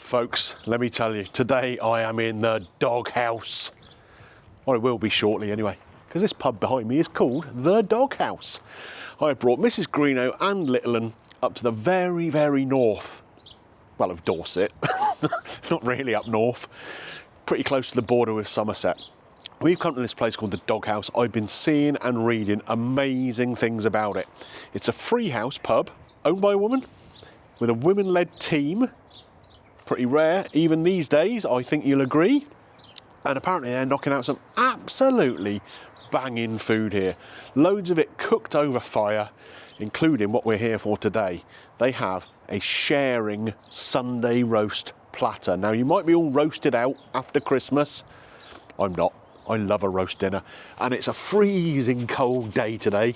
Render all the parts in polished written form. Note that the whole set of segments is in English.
Folks, let me tell you, today I am in the doghouse. Or I will be shortly anyway, because this pub behind me is called the Doghouse. I brought Mrs. Greeno and Little 'un up to the very, very north, well, of Dorset, not really up north, pretty close to the border with Somerset. We've come to this place called the Doghouse. I've been seeing and reading amazing things about it. It's a freehouse pub owned by a woman with a women-led team. Pretty rare, even these days, I think you'll agree. And apparently they're knocking out some absolutely banging food here. Loads of it cooked over fire, including what we're here for today. They have a sharing Sunday roast platter. Now, you might be all roasted out after Christmas. I'm not. I love a roast dinner. And it's a freezing cold day today.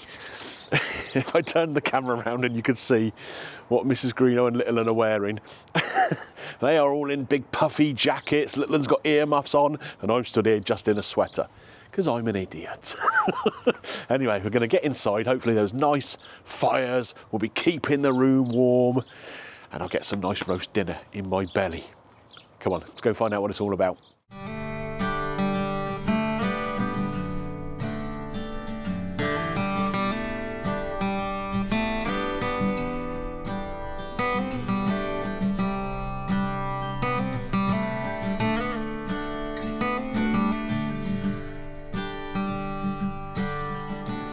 If I turned the camera around and you could see what Mrs. Greeno and Little 'un are wearing. They are all in big puffy jackets. Little 'un's got earmuffs on and I'm stood here just in a sweater because I'm an idiot. Anyway, we're going to get inside. Hopefully those nice fires will be keeping the room warm and I'll get some nice roast dinner in my belly. Come on, let's go find out what it's all about.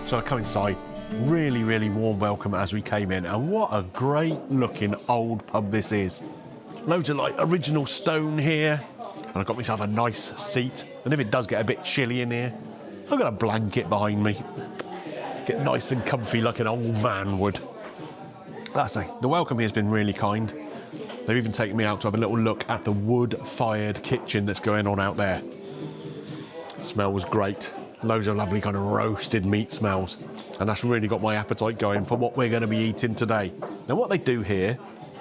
So I come inside, really, really warm welcome as we came in, and what a great looking old pub this is. Loads of like original stone here, and I've got myself a nice seat, and if it does get a bit chilly in here, I've got a blanket behind me. Get nice and comfy like an old man would. That's it. The welcome here has been really kind. They've even taken me out to have a little look at the wood-fired kitchen that's going on out there. The smell was great. Loads of lovely kind of roasted meat smells, and that's really got my appetite going for what we're going to be eating today. Now what they do here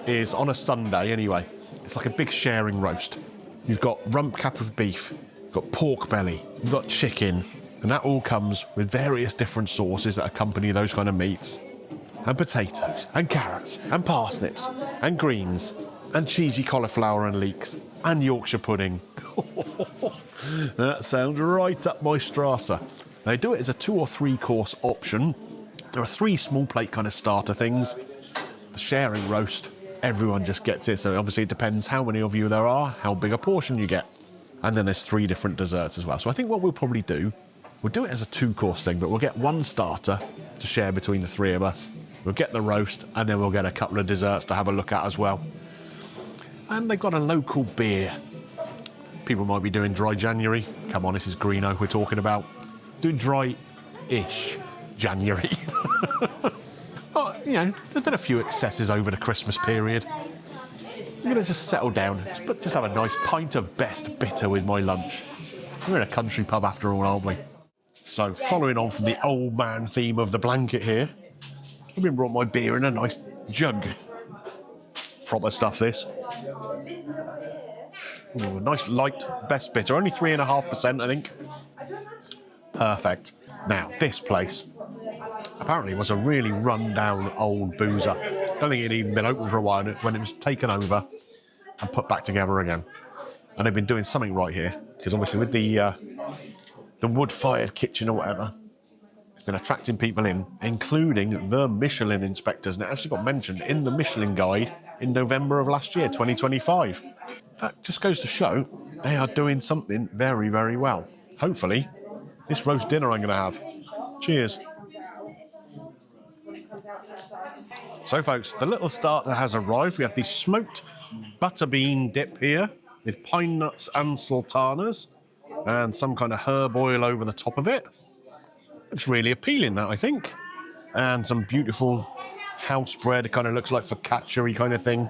is on a Sunday anyway, it's like a big sharing roast. You've got rump cap of beef, you've got pork belly, you've got chicken, and that all comes with various different sauces that accompany those kind of meats, and potatoes and carrots and parsnips and greens and cheesy cauliflower and leeks and Yorkshire pudding. That sounds right up my strasser. They do it as a 2 or 3 course option. There are 3 small plate kind of starter things. The sharing roast, everyone just gets it. So obviously it depends how many of you there are, how big a portion you get. And then there's 3 different desserts as well. So I think what we'll probably do, we'll do it as a 2 course thing, but we'll get 1 starter to share between the 3 of us. We'll get the roast and then we'll get a couple of desserts to have a look at as well. And they've got a local beer. People might be doing dry January. Come on, this is Greeno we're talking about. Doing dry-ish January. Well, you know, there's been a few excesses over the Christmas period. I'm going to just settle down, just have a nice pint of best bitter with my lunch. We're in a country pub after all, aren't we? So, following on from the old man theme of the blanket here, I've been brought my beer in a nice jug. Proper stuff, this. Ooh, a nice light best bitter, only 3.5%, I think. Perfect. Now, this place apparently was a really run-down old boozer. Don't think it had even been open for a while when it was taken over and put back together again. And they've been doing something right here, because obviously with the wood-fired kitchen or whatever, it's been attracting people in, including the Michelin inspectors. And it actually got mentioned in the Michelin guide in November of last year, 2025. That just goes to show they are doing something very, very well. Hopefully, this roast dinner I'm going to have. Cheers. So, folks, the little starter has arrived. We have the smoked butterbean dip here with pine nuts and sultanas and some kind of herb oil over the top of it. It's really appealing, that, I think. And some beautiful house bread. It kind of looks like focaccia-y kind of thing.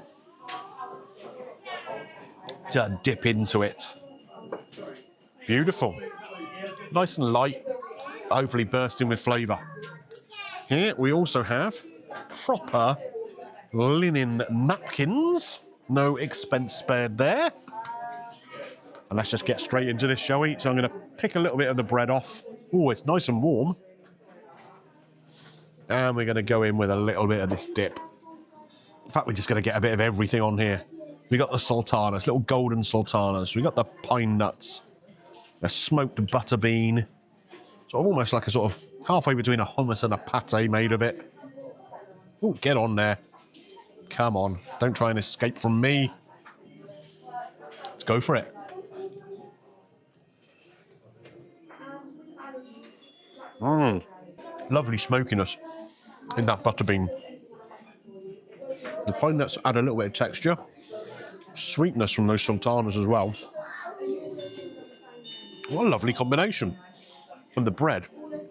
To dip into it. Beautiful. Nice and light, hopefully bursting with flavour. Here we also have proper linen napkins. No expense spared there. And let's just get straight into this, shall we? So I'm going to pick a little bit of the bread off. Oh, it's nice and warm. And we're going to go in with a little bit of this dip. In fact, we're just going to get a bit of everything on here. We got the sultanas, little golden sultanas. We got the pine nuts, a smoked butter bean. Sort of almost like a sort of halfway between a hummus and a pate made of it. Oh, get on there. Come on. Don't try and escape from me. Let's go for it. Lovely smokiness in that butter bean. The pine nuts add a little bit of texture. Sweetness from those sultanas as well. What a lovely combination. And the bread,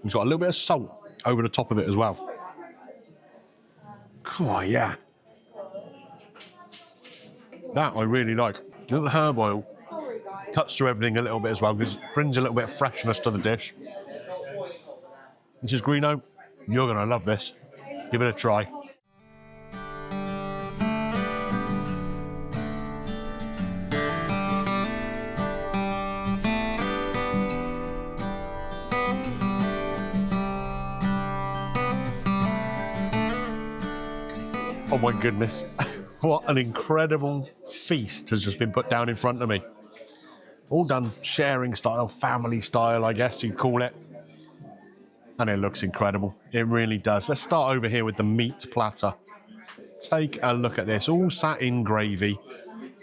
it's got a little bit of salt over the top of it as well. Oh, yeah. That I really like. A little herb oil cuts through everything a little bit as well, because it brings a little bit of freshness to the dish. This is Greeno. You're going to love this. Give it a try. Oh my goodness, what an incredible feast has just been put down in front of me. All done sharing style, family style, I guess you'd call it. And it looks incredible, it really does. Let's start over here with the meat platter. Take a look at this, all sat in gravy.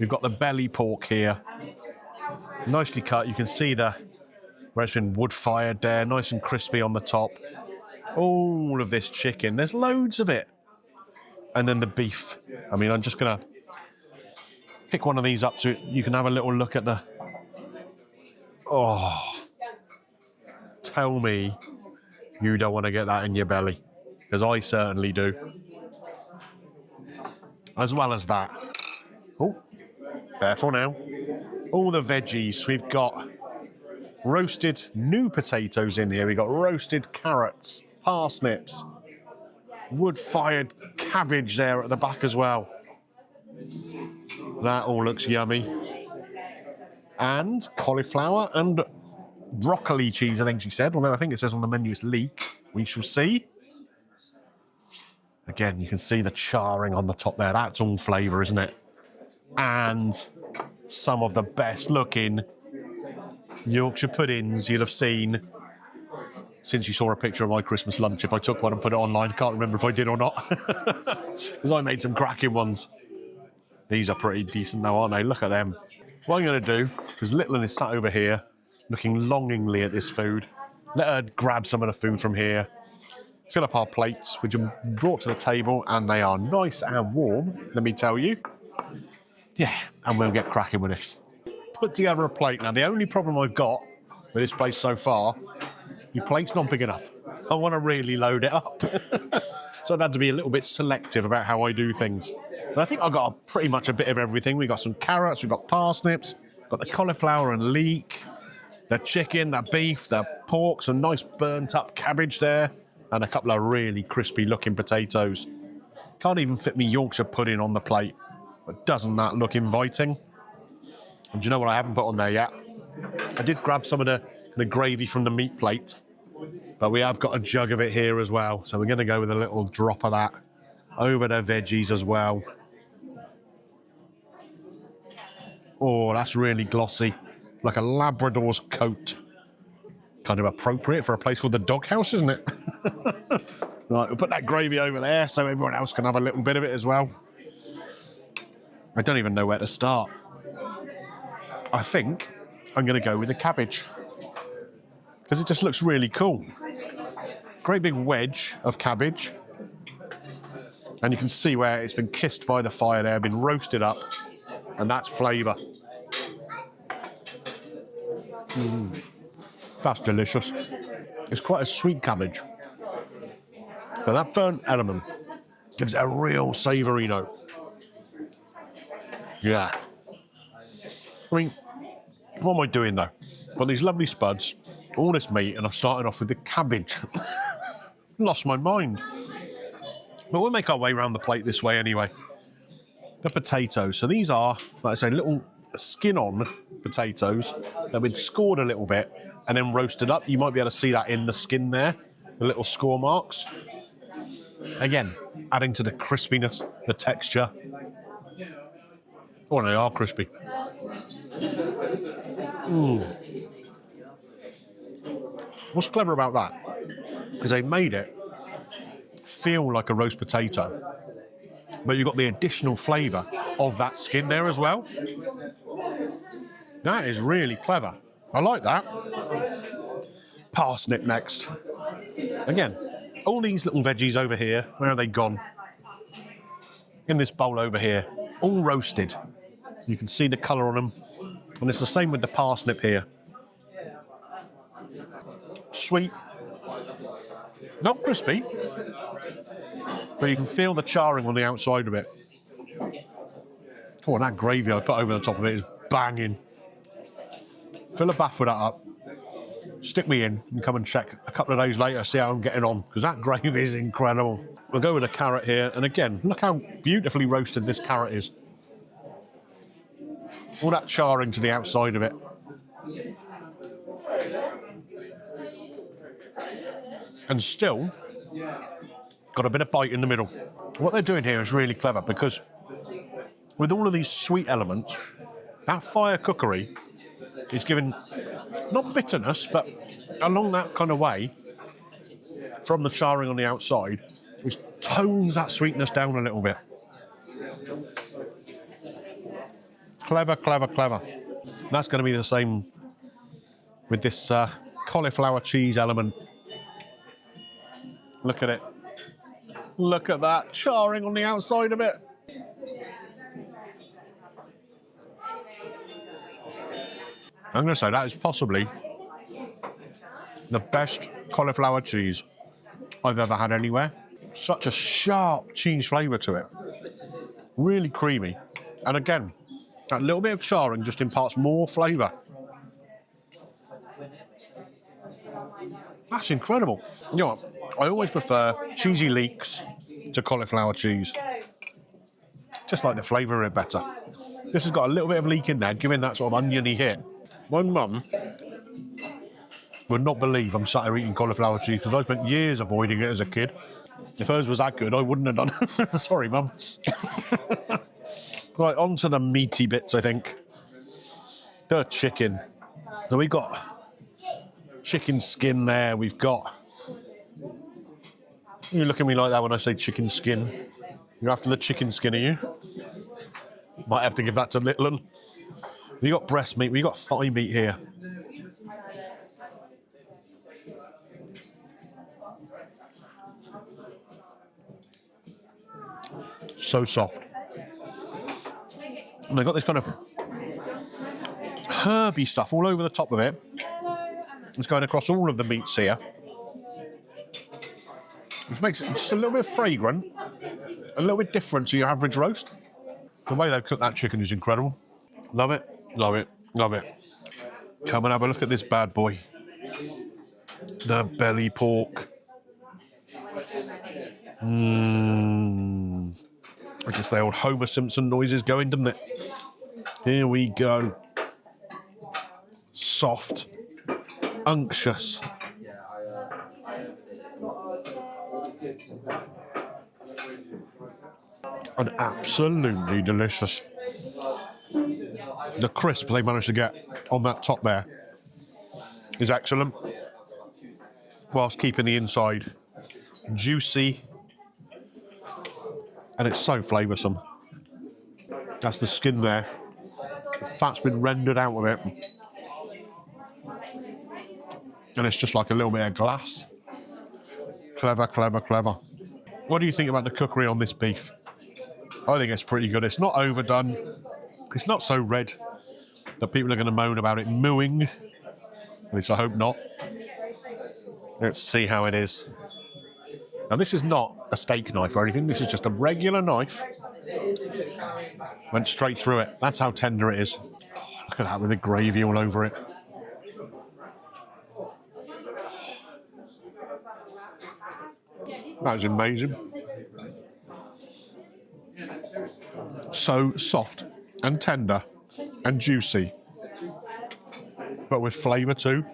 We've got the belly pork here, nicely cut. You can see where it's been wood fired there, nice and crispy on the top. All of this chicken, there's loads of it. And then the beef. I mean, I'm just going to pick one of these up so you can have a little look at the... Oh, tell me you don't want to get that in your belly, because I certainly do. As well as that. Oh, careful now. All the veggies. We've got roasted new potatoes in here. We've got roasted carrots, parsnips, wood-fired cabbage there at the back as well. That all looks yummy. And cauliflower and broccoli cheese, I think she said. Although I think it says on the menu it's leek. We shall see. Again, you can see the charring on the top there. That's all flavour, isn't it? And some of the best looking Yorkshire puddings you'll have seen since you saw a picture of my Christmas lunch. If I took one and put it online, I can't remember if I did or not. Because I made some cracking ones. These are pretty decent though, aren't they? Look at them. What I'm going to do, because Littlin is sat over here, looking longingly at this food, let her grab some of the food from here, fill up our plates, which are brought to the table, and they are nice and warm, let me tell you. Yeah, and we'll get cracking with this. Put together a plate. Now, the only problem I've got with this place so far, your plate's not big enough. I want to really load it up. So I've had to be a little bit selective about how I do things. But I think I've got pretty much a bit of everything. We've got some carrots, we've got parsnips, got the cauliflower and leek, the chicken, the beef, the pork, some nice burnt up cabbage there, and a couple of really crispy looking potatoes. Can't even fit me Yorkshire pudding on the plate. But doesn't that look inviting? And do you know what I haven't put on there yet? I did grab some of the gravy from the meat plate, but we have got a jug of it here as well. So we're going to go with a little drop of that over the veggies as well. Oh, that's really glossy, like a Labrador's coat. Kind of appropriate for a place called the Doghouse, isn't it? Right, we'll put that gravy over there so everyone else can have a little bit of it as well. I don't even know where to start. I think I'm going to go with the cabbage, because it just looks really cool. Great big wedge of cabbage. And you can see where it's been kissed by the fire there, been roasted up, and that's flavour. That's delicious. It's quite a sweet cabbage, but that burnt element gives it a real savoury note. Yeah. I mean, what am I doing though? Got these lovely spuds, all this meat, and I'm starting off with the cabbage. Lost my mind. But we'll make our way around the plate this way anyway. The potatoes. So these are, like I say, little skin-on potatoes. They've been scored a little bit and then roasted up. You might be able to see that in the skin there, the little score marks. Again, adding to the crispiness, the texture. Oh, they are crispy. What's clever about that is they made it feel like a roast potato, but you've got the additional flavour of that skin there as well. That is really clever. I like that. Parsnip next. Again, all these little veggies over here, where are they gone? In this bowl over here, all roasted. You can see the colour on them. And it's the same with the parsnip here. Sweet. Not crispy, but you can feel the charring on the outside of it. Oh, and that gravy I put over the top of it is banging. Fill a bath with that up. Stick me in and come and check a couple of days later, see how I'm getting on, because that gravy is incredible. We'll go with a carrot here, and again, look how beautifully roasted this carrot is. All that charring to the outside of it. And still got a bit of bite in the middle. What they're doing here is really clever, because with all of these sweet elements, that fire cookery is giving not bitterness, but along that kind of way from the charring on the outside, which tones that sweetness down a little bit. Clever, clever, clever. That's going to be the same with this cauliflower cheese element. Look at it. Look at that charring on the outside of it. I'm going to say that is possibly the best cauliflower cheese I've ever had anywhere. Such a sharp cheese flavour to it. Really creamy. And again, that little bit of charring just imparts more flavour. That's incredible. You know what? I always prefer cheesy leeks to cauliflower cheese. Just like the flavour of it better. This has got a little bit of leek in there, giving that sort of oniony hit. My mum would not believe I'm sat here eating cauliflower cheese, because I spent years avoiding it as a kid. If hers was that good, I wouldn't have done. Sorry, Mum. Right, on to the meaty bits, I think. The chicken. So we've got chicken skin there. We've got... You look at me like that when I say chicken skin. You're after the chicken skin, are you? Might have to give that to little one. We got breast meat. We got thigh meat here. So soft. And they've got this kind of herby stuff all over the top of it. It's going across all of the meats here, which makes it just a little bit fragrant, a little bit different to your average roast. The way they've cooked that chicken is incredible. Love it, love it, love it. Come and have a look at this bad boy. The belly pork. I guess the old Homer Simpson noises going, doesn't it? Here we go. Soft, unctuous. And absolutely delicious. The crisp they managed to get on that top there is excellent, whilst keeping the inside juicy, and it's so flavoursome. That's the skin there. The fat's been rendered out of it, and it's just like a little bit of glass. Clever, clever, clever. What do you think about the cookery on this beef? I think it's pretty good. It's not overdone. It's not so red that people are going to moan about it mooing. At least I hope not. Let's see how it is. Now, this is not a steak knife or anything. This is just a regular knife. Went straight through it. That's how tender it is. Look at that with the gravy all over it. That is amazing. So soft and tender and juicy, but with flavour too.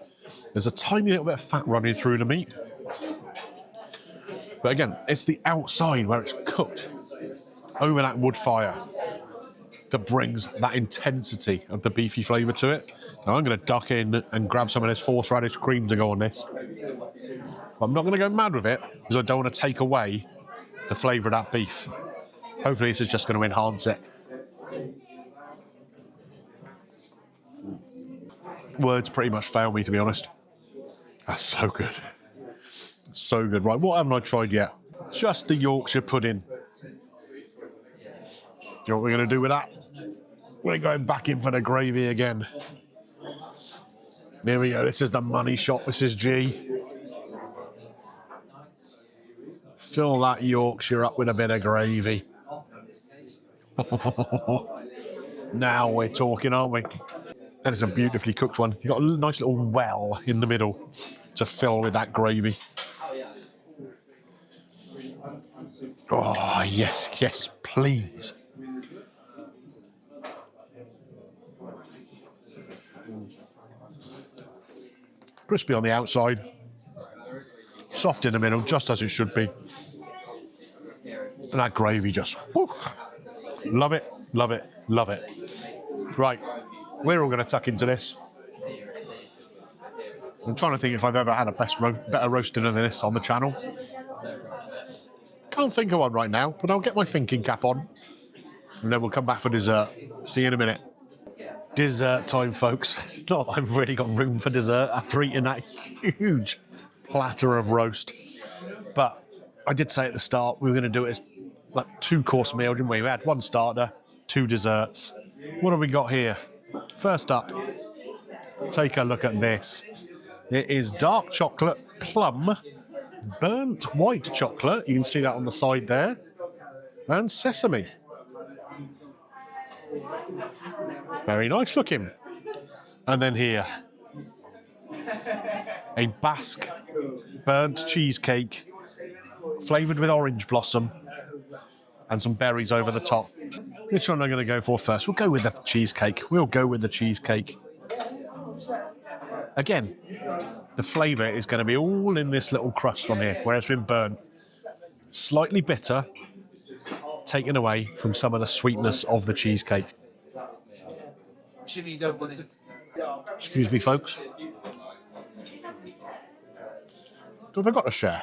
There's a tiny little bit of fat running through the meat. But again, it's the outside where it's cooked over that wood fire. that brings that intensity of the beefy flavour to it. Now I'm going to duck in and grab some of this horseradish cream to go on this. But I'm not going to go mad with it because I don't want to take away the flavour of that beef. Hopefully this is just going to enhance it. Words pretty much fail me, to be honest. That's so good. So good. Right, what haven't I tried yet? Just the Yorkshire pudding. Do you know what we're going to do with that? We're going back in for the gravy again. There we go. This is the money shot, Mrs. G. Fill that Yorkshire up with a bit of gravy. Now we're talking, aren't we? That is a beautifully cooked one. You've got a nice little well in the middle to fill with that gravy. Oh, yes, yes, please. Crispy on the outside, soft in the middle, just as it should be. And that gravy just, whoo, love it, love it, love it. Right, we're all going to tuck into this. I'm trying to think if I've ever had a better roast dinner than this on the channel. Can't think of one right now, but I'll get my thinking cap on. And then we'll come back for dessert. See you in a minute. Dessert time, folks. Not that I've really got room for dessert after eating that huge platter of roast. But I did say at the start we were going to do it as like 2-course meal, didn't we? We had 1 starter, 2 desserts. What have we got here? First up, take a look at this. It is dark chocolate, plum, burnt white chocolate. You can see that on the side there. And sesame. Very nice looking. And then here, a Basque burnt cheesecake flavoured with orange blossom and some berries over the top. Which one am I going to go for first? We'll go with the cheesecake. We'll go with the cheesecake. Again, the flavour is going to be all in this little crust on here, where it's been burnt. Slightly bitter, taken away from some of the sweetness of the cheesecake. Excuse me, folks. Have I got to share?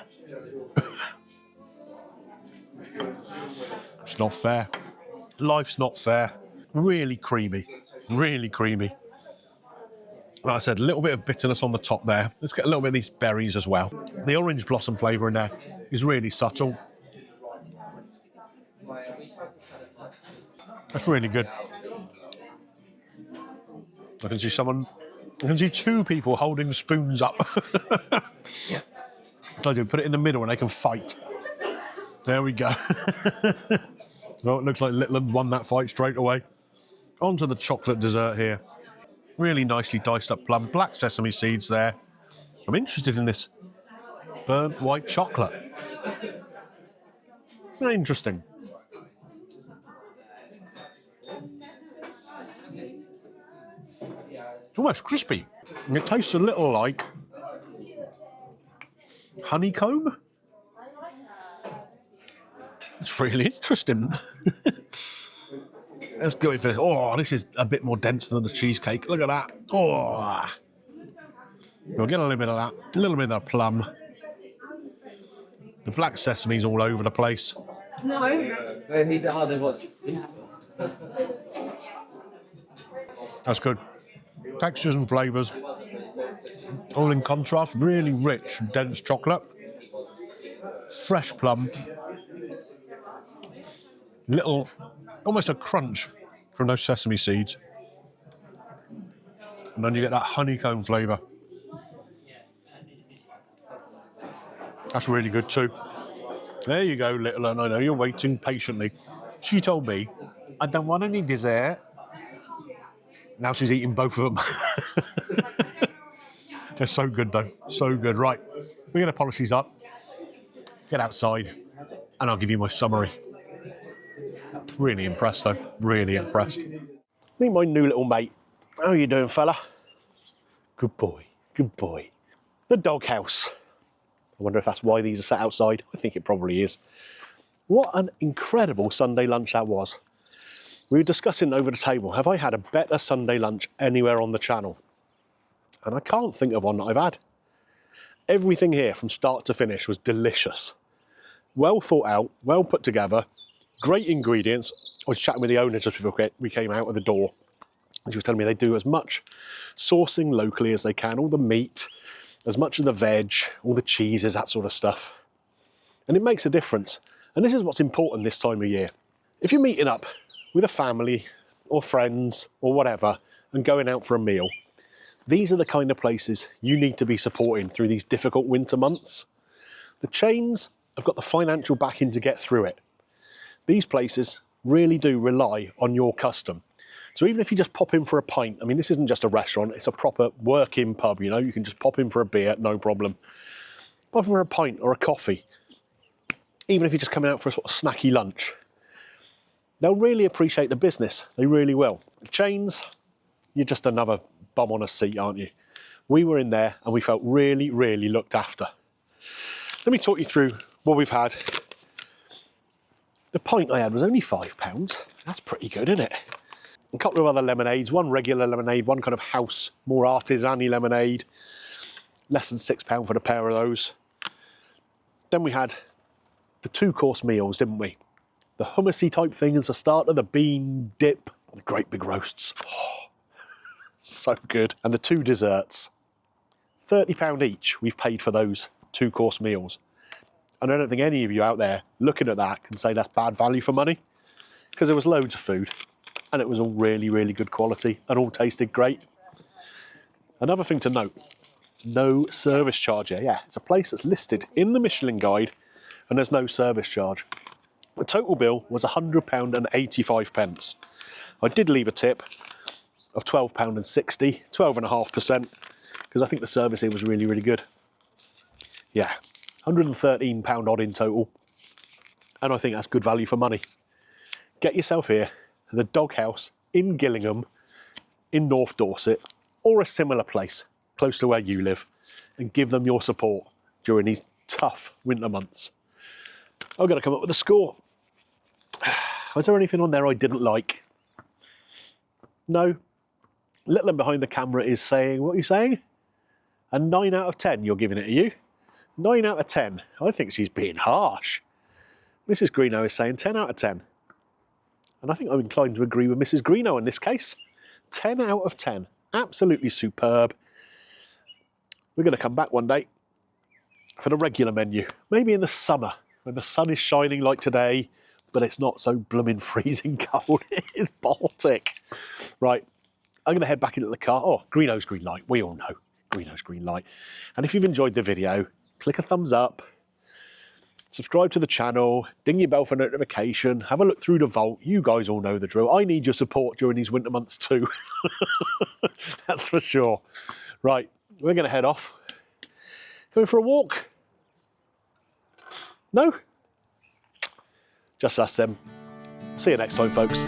It's not fair. Life's not fair. Really creamy. Really creamy. Like I said, a little bit of bitterness on the top there. Let's get a little bit of these berries as well. The orange blossom flavour in there is really subtle. That's really good. I can see 2 people holding spoons up. Yeah. I do, put it in the middle and they can fight. There we go. Well, it looks like Litland won that fight straight away. On to the chocolate dessert here. Really nicely diced up plum, black sesame seeds there. I'm interested in this burnt white chocolate. Very interesting. It's almost crispy. And it tastes a little like honeycomb. It's really interesting. Let's go in for this. Oh, this is a bit more dense than the cheesecake. Look at that. Oh. We'll get a little bit of that. A little bit of plum. The black sesame's all over the place. That's good. Textures and flavours. All in contrast. Really rich, dense chocolate. Fresh plum. Little, almost a crunch from those sesame seeds. And then you get that honeycomb flavour. That's really good too. There you go, little one. I know you're waiting patiently. She told me, I don't want any dessert. Now she's eating both of them. They're so good though, so good. Right, we're going to polish these up, get outside, and I'll give you my summary. Really impressed though, really impressed. Meet my new little mate. How are you doing, fella? Good boy, good boy. The doghouse. I wonder if that's why these are sat outside. I think it probably is. What an incredible Sunday lunch that was. We were discussing over the table, have I had a better Sunday lunch anywhere on the channel? And I can't think of one that I've had. Everything here from start to finish was delicious. Well thought out, well put together, great ingredients. I was chatting with the owner just before we came out of the door. And she was telling me they do as much sourcing locally as they can, all the meat, as much of the veg, all the cheeses, that sort of stuff. And it makes a difference. And this is what's important this time of year. If you're meeting up with a family or friends or whatever and going out for a meal, these are the kind of places you need to be supporting through these difficult winter months. The chains have got the financial backing to get through it. These places really do rely on your custom. So even if you just pop in for a pint, I mean, this isn't just a restaurant, it's a proper working pub, you know, you can just pop in for a beer, no problem. Pop in for a pint or a coffee, even if you're just coming out for a sort of snacky lunch. They'll really appreciate the business, they really will. The chains, you're just another bum on a seat, aren't you? We were in there and we felt really, really looked after. Let me talk you through what we've had. The pint I had was only £5. That's pretty good, isn't it? A couple of other lemonades, one regular lemonade, one kind of house, more artisan-y lemonade. Less than £6 for the pair of those. Then we had the 2-course meals, didn't we? The hummusy type thing as a starter, the bean dip, the great big roasts. Oh, so good. And the 2 desserts. £30 each we've paid for those 2-course meals. And I don't think any of you out there looking at that can say that's bad value for money, because there was loads of food and it was all really, really good quality and all tasted great. Another thing to note, no service charge here. Yeah, it's a place that's listed in the Michelin guide and there's no service charge. The total bill was £100 and 85 pence. I did leave a tip of £12.60, 12.5%, because I think the service here was really, really good. Yeah, £113 odd in total, and I think that's good value for money. Get yourself here, the Doghouse in Gillingham, in North Dorset, or a similar place close to where you live, and give them your support during these tough winter months. I've got to come up with a score. Was there anything on there I didn't like? No. Little one behind the camera is saying, what are you saying? A 9 out of 10 you're giving it, are you? 9 out of 10. I think she's being harsh. Mrs. Greeno is saying 10 out of 10. And I think I'm inclined to agree with Mrs. Greeno in this case. 10 out of 10. Absolutely superb. We're going to come back one day for the regular menu. Maybe in the summer, when the sun is shining like today, but it's not so blooming freezing cold in Baltic. Right, I'm going to head back into the car. Oh, Greeno's green light. We all know Greeno's green light. And if you've enjoyed the video, click a thumbs up, subscribe to the channel, ding your bell for notification, have a look through the vault. You guys all know the drill. I need your support during these winter months too. That's for sure. Right, we're going to head off. Going for a walk? No? Just us then. See you next time, folks.